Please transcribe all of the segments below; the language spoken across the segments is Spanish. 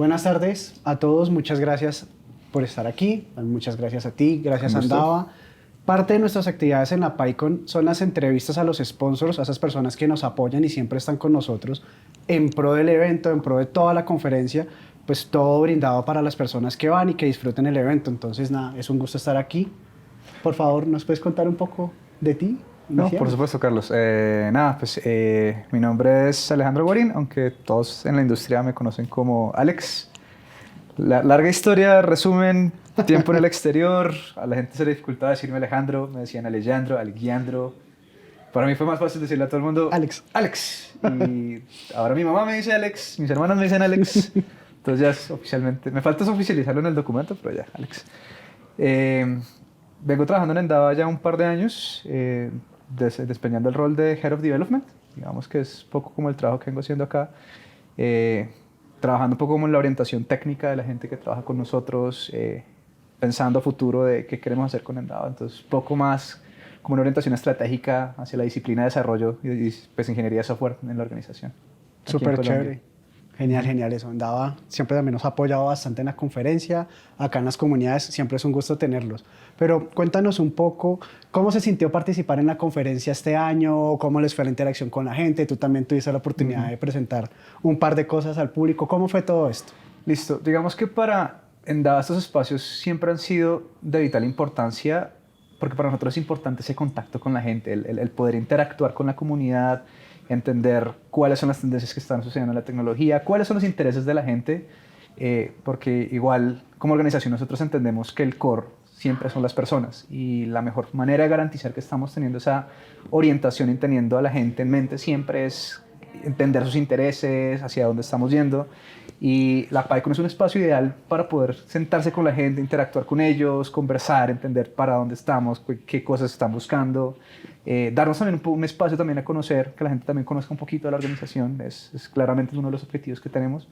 Buenas tardes a todos, muchas gracias por estar aquí, muchas gracias a ti, gracias a Andava. Parte de nuestras actividades en la PyCon son las entrevistas a los sponsors, a esas personas que nos apoyan y siempre están con nosotros en pro del evento, en pro de toda la conferencia, pues todo brindado para las personas que van y que disfruten el evento. Entonces, nada, es un gusto estar aquí. Por favor, ¿nos puedes contar un poco de ti? No, por supuesto, Carlos. Mi nombre es Alejandro Guarín, aunque todos en la industria me conocen como Alex. La larga historia, resumen, tiempo en el exterior. A la gente se le dificultaba decirme Alejandro, me decían Alejandro, Alejandro. Para mí fue más fácil decirle a todo el mundo Alex. Alex. Y ahora mi mamá me dice Alex, mis hermanos me dicen Alex. Entonces ya es oficialmente, me falta oficializarlo en el documento, pero ya, Alex. Vengo trabajando en Endava ya un par de años, desempeñando el rol de Head of Development. Digamos que es poco como el trabajo que vengo haciendo acá. Trabajando un poco como en la orientación técnica de la gente que trabaja con nosotros, pensando a futuro de qué queremos hacer con Endava. Entonces, poco más como una orientación estratégica hacia la disciplina de desarrollo y pues, ingeniería de software en la organización. Súper chévere. Genial, genial eso. Andava siempre también nos ha apoyado bastante en la conferencia, acá en las comunidades, siempre es un gusto tenerlos. Pero cuéntanos un poco, ¿cómo se sintió participar en la conferencia este año? ¿Cómo les fue la interacción con la gente? Tú también tuviste la oportunidad de presentar un par de cosas al público. ¿Cómo fue todo esto? Listo. Digamos que para Endava estos espacios siempre han sido de vital importancia, porque para nosotros es importante ese contacto con la gente, el poder interactuar con la comunidad, entender cuáles son las tendencias que están sucediendo en la tecnología, cuáles son los intereses de la gente, porque igual como organización nosotros entendemos que el core siempre son las personas y la mejor manera de garantizar que estamos teniendo esa orientación y teniendo a la gente en mente siempre es entender sus intereses, hacia dónde estamos yendo. Y la PyCon es un espacio ideal para poder sentarse con la gente, interactuar con ellos, conversar, entender para dónde estamos, qué cosas están buscando. Darnos también un espacio también a conocer, que la gente también conozca un poquito de la organización, es claramente uno de los objetivos que tenemos.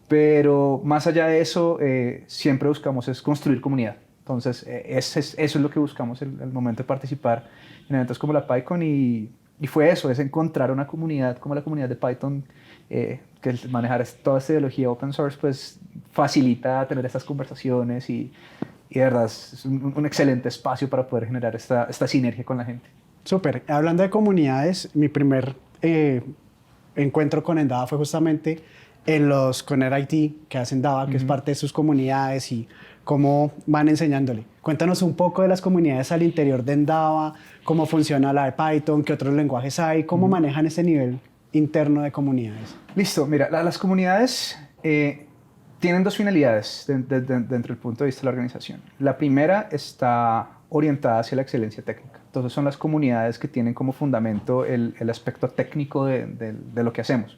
Pero más allá de eso, siempre buscamos es construir comunidad. Entonces, eso es lo que buscamos el momento de participar en eventos como la PyCon y fue eso, es encontrar una comunidad como la comunidad de Python, que manejar toda esta ideología open source, pues facilita tener estas conversaciones y de verdad es un excelente espacio para poder generar esta sinergia con la gente. Súper. Hablando de comunidades, mi primer encuentro con Endava fue justamente en los Connect IT que hacen Endava, que es parte de sus comunidades y cómo van enseñándole. Cuéntanos un poco de las comunidades al interior de Endava, cómo funciona la de Python, qué otros lenguajes hay, cómo manejan ese nivel interno de comunidades. Listo, mira, las comunidades tienen dos finalidades dentro del punto de vista de la organización. La primera está orientada hacia la excelencia técnica. Entonces son las comunidades que tienen como fundamento el aspecto técnico de lo que hacemos.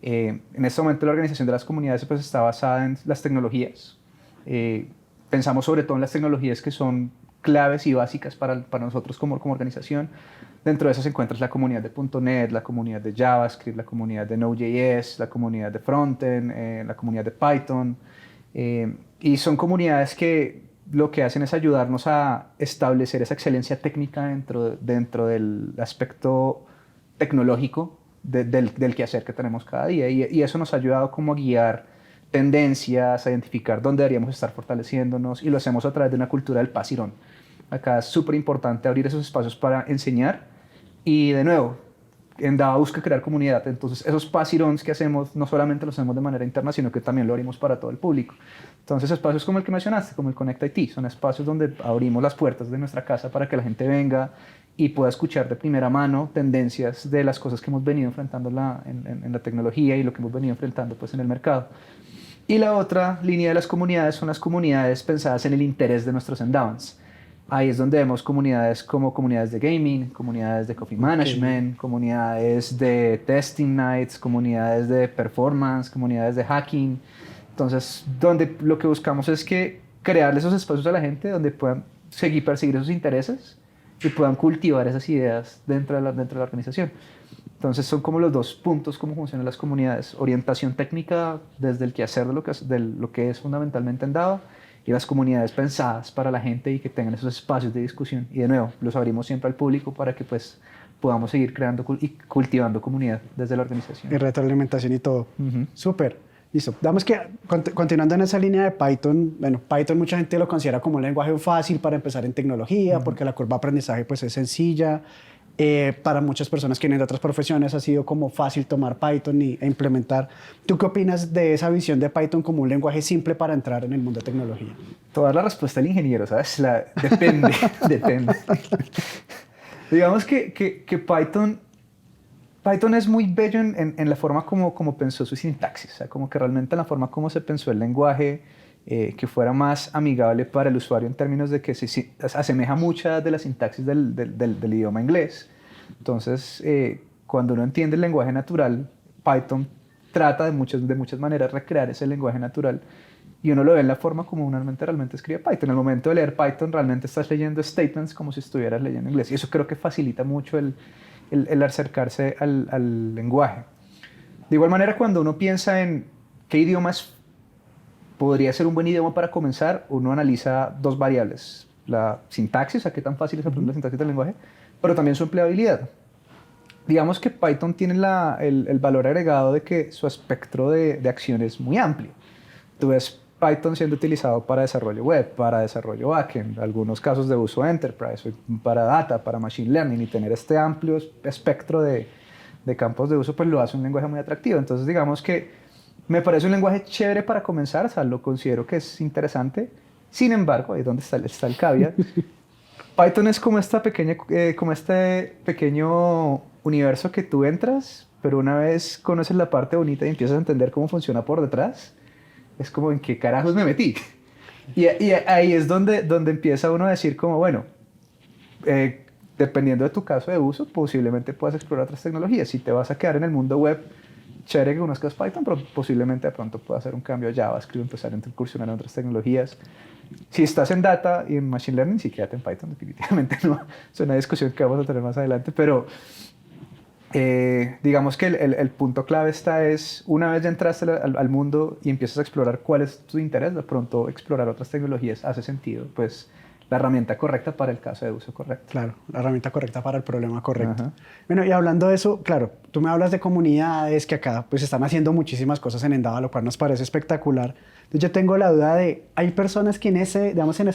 En este momento la organización de las comunidades pues, está basada en las tecnologías. Pensamos sobre todo en las tecnologías que son claves y básicas para nosotros como organización. Dentro de esas encuentras la comunidad de .NET, la comunidad de JavaScript, la comunidad de Node.js, la comunidad de Frontend, la comunidad de Python. Y son comunidades que lo que hacen es ayudarnos a establecer esa excelencia técnica dentro del aspecto tecnológico del quehacer que tenemos cada día. Y eso nos ha ayudado como a guiar tendencias, a identificar dónde deberíamos estar fortaleciéndonos y lo hacemos a través de una cultura del paz y ron. Acá es súper importante abrir esos espacios para enseñar y de nuevo, Endava busca crear comunidad. Entonces esos paz y rons que hacemos no solamente los hacemos de manera interna, sino que también lo abrimos para todo el público. Entonces espacios como el que mencionaste, como el Connect IT, son espacios donde abrimos las puertas de nuestra casa para que la gente venga y pueda escuchar de primera mano tendencias de las cosas que hemos venido enfrentando en la tecnología y lo que hemos venido enfrentando pues, en el mercado. Y la otra línea de las comunidades son las comunidades pensadas en el interés de nuestros Endavans. Ahí es donde vemos comunidades como comunidades de gaming, comunidades de coffee management, comunidades de testing nights, comunidades de performance, comunidades de hacking. Entonces, donde lo que buscamos es que crearle esos espacios a la gente donde puedan perseguir esos intereses y puedan cultivar esas ideas dentro de la organización. Entonces son como los dos puntos cómo funcionan las comunidades. Orientación técnica desde el quehacer de lo que es fundamentalmente Endava y las comunidades pensadas para la gente y que tengan esos espacios de discusión. Y de nuevo, los abrimos siempre al público para que pues podamos seguir creando y cultivando comunidad desde la organización. Y retroalimentación y todo. Súper. Listo. Digamos que continuando en esa línea de Python, bueno, Python mucha gente lo considera como un lenguaje fácil para empezar en tecnología, porque la curva de aprendizaje pues es sencilla. Para muchas personas que vienen de otras profesiones ha sido como fácil tomar Python e implementar. ¿Tú qué opinas de esa visión de Python como un lenguaje simple para entrar en el mundo de tecnología? Toda la respuesta del ingeniero, ¿sabes? Depende, depende. Digamos que Python es muy bello en la forma como pensó su sintaxis, o sea, como que realmente en la forma como se pensó el lenguaje, que fuera más amigable para el usuario en términos de que se asemeja mucha de la sintaxis del idioma inglés. Entonces, cuando uno entiende el lenguaje natural, Python trata de muchas maneras recrear ese lenguaje natural y uno lo ve en la forma como uno realmente escribe Python. En el momento de leer Python realmente estás leyendo statements como si estuvieras leyendo inglés y eso creo que facilita mucho el acercarse al lenguaje. De igual manera, cuando uno piensa en qué idiomas podría ser un buen idioma para comenzar, uno analiza dos variables. La sintaxis, a qué tan fácil es aprender la sintaxis del lenguaje, pero también su empleabilidad. Digamos que Python tiene el valor agregado de que su espectro de acción es muy amplio. Tú ves Python siendo utilizado para desarrollo web, para desarrollo backend, algunos casos de uso enterprise, para data, para machine learning, y tener este amplio espectro de campos de uso, pues lo hace un lenguaje muy atractivo. Entonces, digamos que me parece un lenguaje chévere para comenzar, o sea, lo considero que es interesante. Sin embargo, ahí es donde está el caveat. Python es como como este pequeño universo que tú entras, pero una vez conoces la parte bonita y empiezas a entender cómo funciona por detrás, es como en qué carajos me metí. Y ahí es donde empieza uno a decir como, bueno, dependiendo de tu caso de uso, posiblemente puedas explorar otras tecnologías. Si te vas a quedar en el mundo web, chévere que conozcas Python, pero posiblemente de pronto puedas hacer un cambio a JavaScript, empezar a incursionar en otras tecnologías. Si estás en data y en machine learning, sí, quédate en Python, definitivamente no. Es una discusión que vamos a tener más adelante, pero digamos que el punto clave es, una vez ya entraste al mundo y empiezas a explorar cuál es tu interés, de pronto explorar otras tecnologías hace sentido, pues la herramienta correcta para el caso de uso correcto. Claro, la herramienta correcta para el problema correcto. Ajá. Bueno, y hablando de eso, claro, tú me hablas de comunidades que acá pues están haciendo muchísimas cosas en Endava, lo cual nos parece espectacular. Entonces yo tengo la duda de, hay personas que en esa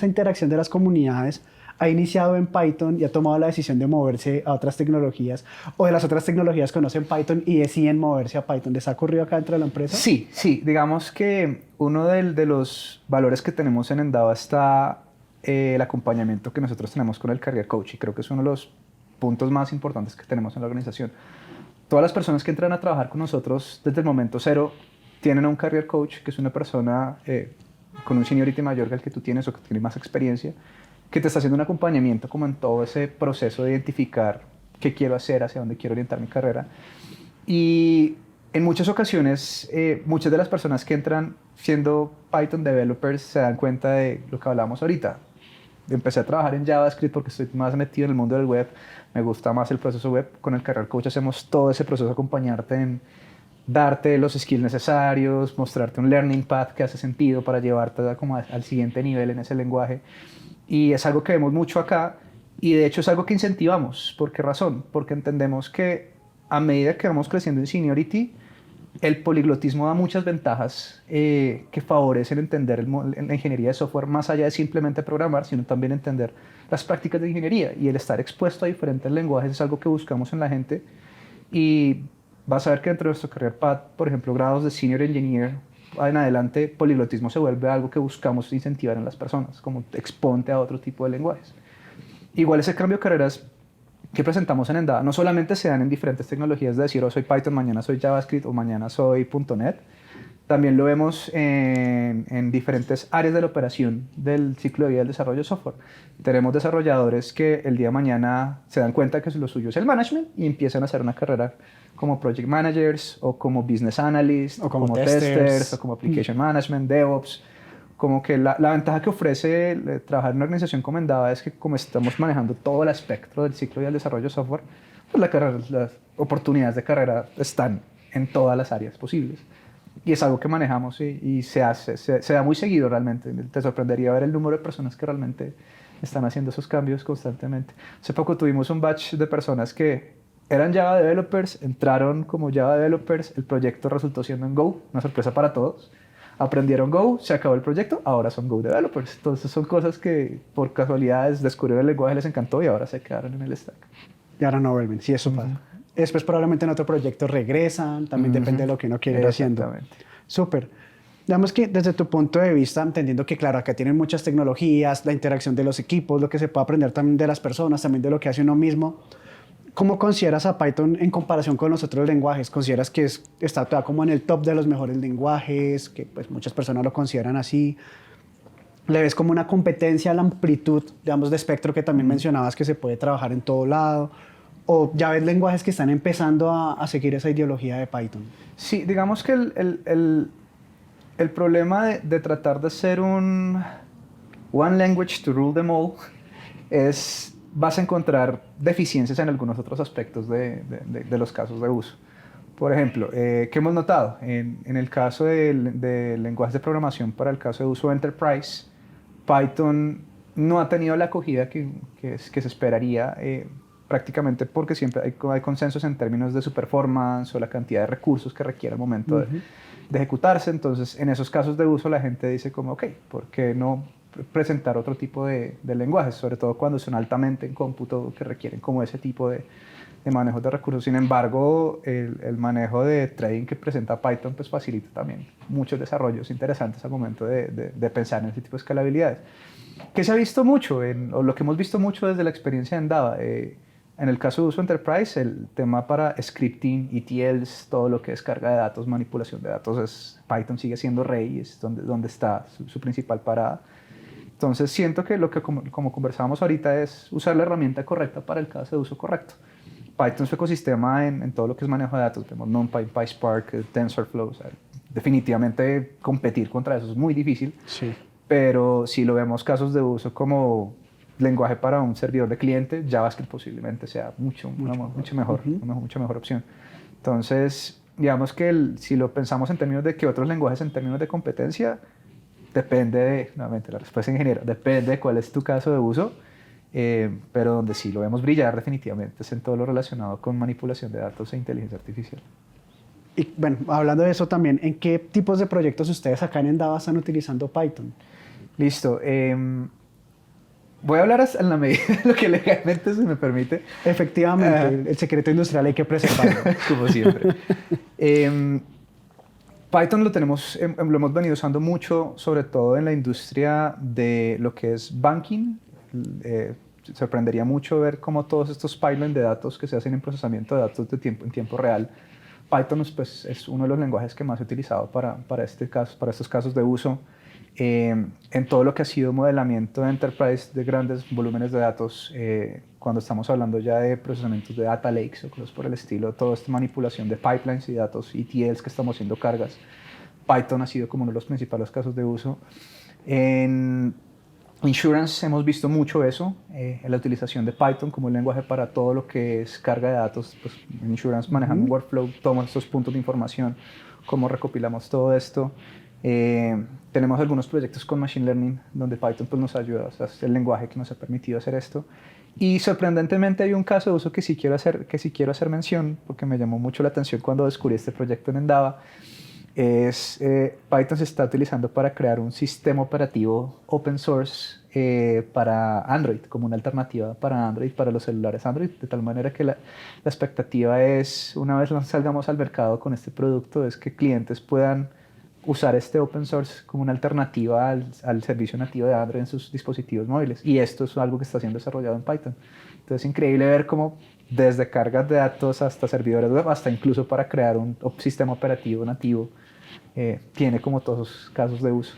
interacción de las comunidades ha iniciado en Python y ha tomado la decisión de moverse a otras tecnologías, o de las otras tecnologías conocen Python y deciden moverse a Python. ¿Les ha ocurrido acá dentro de la empresa? Sí, digamos que uno de los valores que tenemos en Endava está el acompañamiento que nosotros tenemos con el Career Coach, y creo que es uno de los puntos más importantes que tenemos en la organización. Todas las personas que entran a trabajar con nosotros desde el momento cero tienen a un Career Coach, que es una persona con un seniority mayor que el que tú tienes o que tiene más experiencia, que te está haciendo un acompañamiento como en todo ese proceso de identificar qué quiero hacer, hacia dónde quiero orientar mi carrera. Y en muchas ocasiones, muchas de las personas que entran siendo Python developers se dan cuenta de lo que hablábamos ahorita. Empecé a trabajar en JavaScript porque estoy más metido en el mundo del web, me gusta más el proceso web. Con el Career Coach hacemos todo ese proceso, acompañarte en darte los skills necesarios, mostrarte un learning path que hace sentido para llevarte como al siguiente nivel en ese lenguaje. Y es algo que vemos mucho acá, y de hecho es algo que incentivamos. ¿Por qué razón? Porque entendemos que a medida que vamos creciendo en seniority, el poliglotismo da muchas ventajas que favorecen entender la ingeniería de software más allá de simplemente programar, sino también entender las prácticas de ingeniería, y el estar expuesto a diferentes lenguajes es algo que buscamos en la gente. Y vas a ver que dentro de nuestro career path, por ejemplo, grados de senior engineer en adelante, poliglotismo se vuelve algo que buscamos incentivar en las personas, como exponte a otro tipo de lenguajes. Igual ese cambio de carreras que presentamos en Endava no solamente se dan en diferentes tecnologías, de decir, hoy soy Python, mañana soy JavaScript o mañana soy .NET, también lo vemos en diferentes áreas de la operación del ciclo de vida del desarrollo de software. Tenemos desarrolladores que el día de mañana se dan cuenta que lo suyo es el management y empiezan a hacer una carrera como project managers o como business analysts o como testers o como application management, DevOps. Como que la ventaja que ofrece trabajar en una organización como Endava es que como estamos manejando todo el espectro del ciclo del desarrollo de software, pues las oportunidades de carrera están en todas las áreas posibles. Y es algo que manejamos y se da muy seguido realmente. Te sorprendería ver el número de personas que realmente están haciendo esos cambios constantemente. Hace poco tuvimos un batch de personas que eran Java developers, entraron como Java developers, el proyecto resultó siendo en Go, una sorpresa para todos. Aprendieron Go, se acabó el proyecto, ahora son Go developers. Entonces son cosas que por casualidades descubrieron el lenguaje, les encantó y ahora se quedaron en el stack. Y ahora no vuelven, sí, eso pasa. Después probablemente en otro proyecto regresan, también depende de lo que uno quiera ir haciendo. Exactamente. Súper. Digamos que desde tu punto de vista, entendiendo que claro, acá tienen muchas tecnologías, la interacción de los equipos, lo que se puede aprender también de las personas, también de lo que hace uno mismo, ¿cómo consideras a Python en comparación con los otros lenguajes? ¿Consideras que está todavía como en el top de los mejores lenguajes, que pues muchas personas lo consideran así? ¿Le ves como una competencia a la amplitud, digamos, de espectro que también mencionabas que se puede trabajar en todo lado? ¿O ya ves lenguajes que están empezando a seguir esa ideología de Python? Sí, digamos que el problema de tratar de ser un one language to rule them all es vas a encontrar deficiencias en algunos otros aspectos de los casos de uso. Por ejemplo, ¿qué hemos notado? En el caso de lenguajes de programación para el caso de uso Enterprise, Python no ha tenido la acogida que se esperaría, prácticamente porque siempre hay consensos en términos de su performance o la cantidad de recursos que requiere al momento de ejecutarse. Entonces, en esos casos de uso la gente dice como, ok, ¿por qué no presentar otro tipo de lenguajes? Sobre todo cuando son altamente en cómputo, que requieren como ese tipo de manejo de recursos. Sin embargo, el manejo de trading que presenta Python pues facilita también muchos desarrollos interesantes al momento de pensar en ese tipo de escalabilidades. ¿Qué se ha visto mucho? O lo que hemos visto mucho desde la experiencia en Dava. En el caso de uso Enterprise, el tema para scripting, ETLs, todo lo que es carga de datos, manipulación de datos, Python sigue siendo rey, es donde está su principal parada. Entonces siento que lo que como conversábamos ahorita es usar la herramienta correcta para el caso de uso correcto. Python, su ecosistema en todo lo que es manejo de datos, tenemos NumPy, PySpark, TensorFlow, o sea, definitivamente competir contra eso es muy difícil, Sí. pero si lo vemos casos de uso como lenguaje para un servidor de cliente, JavaScript posiblemente sea mucho mejor opción. Entonces, digamos que si lo pensamos en términos de que otros lenguajes en términos de competencia, nuevamente la respuesta en ingeniero, depende de cuál es tu caso de uso, pero donde sí lo vemos brillar definitivamente es en todo lo relacionado con manipulación de datos e inteligencia artificial. Y bueno, hablando de eso también, ¿en qué tipos de proyectos ustedes acá en Endava están utilizando Python? Listo. Voy a hablar en la medida de lo que legalmente se me permite. Efectivamente, el secreto industrial hay que preservarlo. Como siempre. Python lo hemos venido usando mucho, sobre todo en la industria de lo que es banking. Sorprendería mucho ver cómo todos estos pipelines de datos que se hacen en procesamiento de datos en tiempo real, Python pues, es uno de los lenguajes que más he utilizado para estos casos de uso. En todo lo que ha sido modelamiento de enterprise de grandes volúmenes de datos, cuando estamos hablando ya de procesamientos de data lakes o cosas por el estilo, toda esta manipulación de pipelines y datos, ETLs que estamos haciendo cargas, Python ha sido como uno de los principales casos de uso. En Insurance hemos visto mucho eso, en la utilización de Python como un lenguaje para todo lo que es carga de datos, pues en Insurance manejando un workflow, todos estos puntos de información, cómo recopilamos todo esto. Tenemos algunos proyectos con Machine Learning donde Python pues, nos ayuda, o sea, es el lenguaje que nos ha permitido hacer esto. Y sorprendentemente hay un caso de uso que sí quiero hacer mención, porque me llamó mucho la atención cuando descubrí este proyecto en Endava. Python se está utilizando para crear un sistema operativo open source para Android, como una alternativa para Android, para los celulares Android, de tal manera que la expectativa es, una vez salgamos al mercado con este producto, es que clientes puedan usar este open source como una alternativa al servicio nativo de Android en sus dispositivos móviles. Y esto es algo que está siendo desarrollado en Python. Entonces es increíble ver cómo desde cargas de datos hasta servidores web, hasta incluso para crear un sistema operativo nativo, tiene como todos esos casos de uso.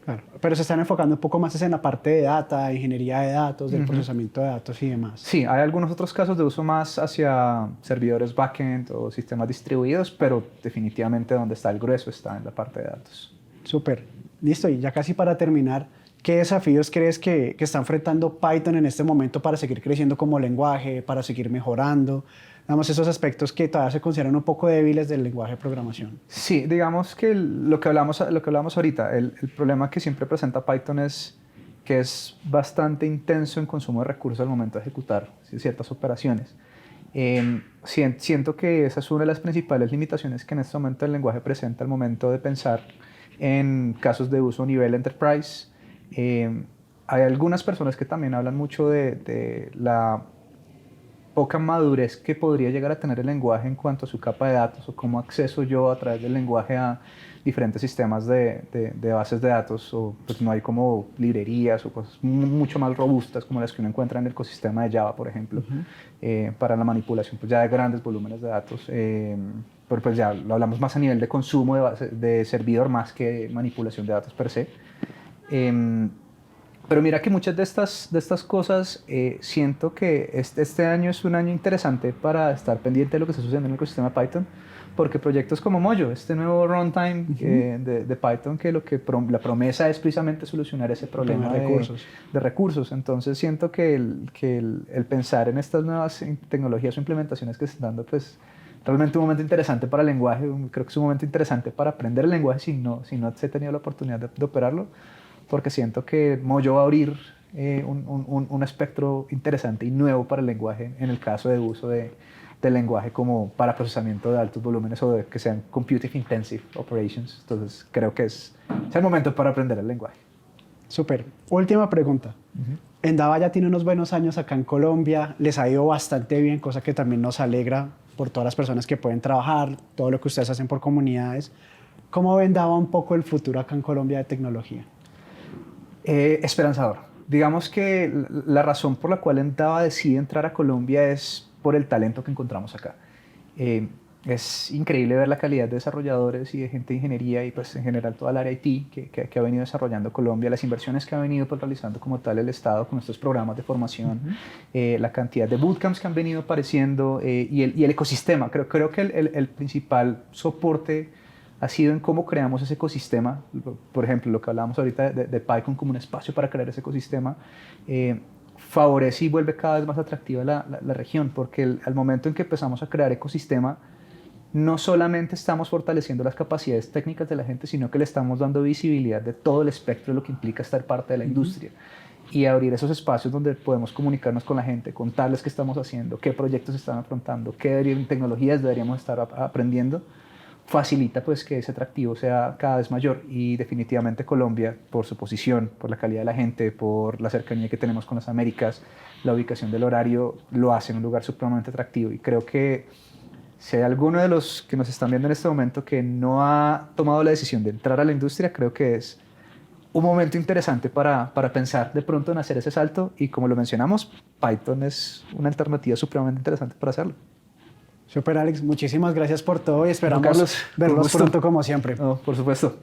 Claro, pero se están enfocando un poco más en la parte de data, ingeniería de datos, del procesamiento de datos y demás. Sí, hay algunos otros casos de uso más hacia servidores backend o sistemas distribuidos, pero definitivamente donde está el grueso está en la parte de datos. Súper. Listo, y ya casi para terminar, ¿qué desafíos crees que está enfrentando Python en este momento para seguir creciendo como lenguaje, para seguir mejorando? Digamos, esos aspectos que todavía se consideran un poco débiles del lenguaje de programación. Sí, digamos que lo que hablamos ahorita, el problema que siempre presenta Python es que es bastante intenso en consumo de recursos al momento de ejecutar ciertas operaciones. Siento que esa es una de las principales limitaciones que en este momento el lenguaje presenta al momento de pensar en casos de uso a nivel enterprise. Hay algunas personas que también hablan mucho de la poca madurez que podría llegar a tener el lenguaje en cuanto a su capa de datos o cómo acceso yo a través del lenguaje a diferentes sistemas de bases de datos, o pues no hay como librerías o cosas mucho más robustas como las que uno encuentra en el ecosistema de Java, por ejemplo, para la manipulación pues ya de grandes volúmenes de datos. Pero pues ya lo hablamos más a nivel de consumo de servidor más que manipulación de datos per se. Pero mira que muchas de estas cosas siento que este año es un año interesante para estar pendiente de lo que está sucediendo en el ecosistema de Python, porque proyectos como Mojo, este nuevo runtime de Python, que la promesa es precisamente solucionar ese problema de recursos. Entonces siento que el pensar en estas nuevas tecnologías o implementaciones que se están dando, pues realmente un momento interesante para el lenguaje. Creo que es un momento interesante para aprender el lenguaje si no se ha tenido la oportunidad de operarlo, porque siento que Mojo va a abrir un espectro interesante y nuevo para el lenguaje en el caso de uso del lenguaje como para procesamiento de altos volúmenes o de que sean compute intensive operations. Entonces creo que es el momento para aprender el lenguaje. Súper. Última pregunta. Endava ya tiene unos buenos años acá en Colombia, les ha ido bastante bien, cosa que también nos alegra por todas las personas que pueden trabajar, todo lo que ustedes hacen por comunidades. ¿Cómo ve Endava un poco el futuro acá en Colombia de tecnología? Esperanzador. Digamos que la razón por la cual Endava decide entrar a Colombia es por el talento que encontramos acá. Es increíble ver la calidad de desarrolladores y de gente de ingeniería y pues en general toda el área IT que ha venido desarrollando Colombia, las inversiones que ha venido pues, realizando como tal el Estado con estos programas de formación, la cantidad de bootcamps que han venido apareciendo y el ecosistema. Creo que el principal soporte ha sido en cómo creamos ese ecosistema. Por ejemplo, lo que hablábamos ahorita de PyCon como un espacio para crear ese ecosistema, favorece y vuelve cada vez más atractiva la región, porque al momento en que empezamos a crear ecosistema, no solamente estamos fortaleciendo las capacidades técnicas de la gente, sino que le estamos dando visibilidad de todo el espectro de lo que implica estar parte de la industria y abrir esos espacios donde podemos comunicarnos con la gente, contarles qué estamos haciendo, qué proyectos están afrontando, qué tecnologías deberíamos estar aprendiendo, facilita pues que ese atractivo sea cada vez mayor. Y definitivamente Colombia, por su posición, por la calidad de la gente, por la cercanía que tenemos con las Américas, la ubicación del horario, lo hace en un lugar supremamente atractivo. Y creo que si hay alguno de los que nos están viendo en este momento que no ha tomado la decisión de entrar a la industria, creo que es un momento interesante para pensar de pronto en hacer ese salto. Y como lo mencionamos, Python es una alternativa supremamente interesante para hacerlo. Super, Alex, muchísimas gracias por todo y esperamos verlos pronto como siempre. No, por supuesto.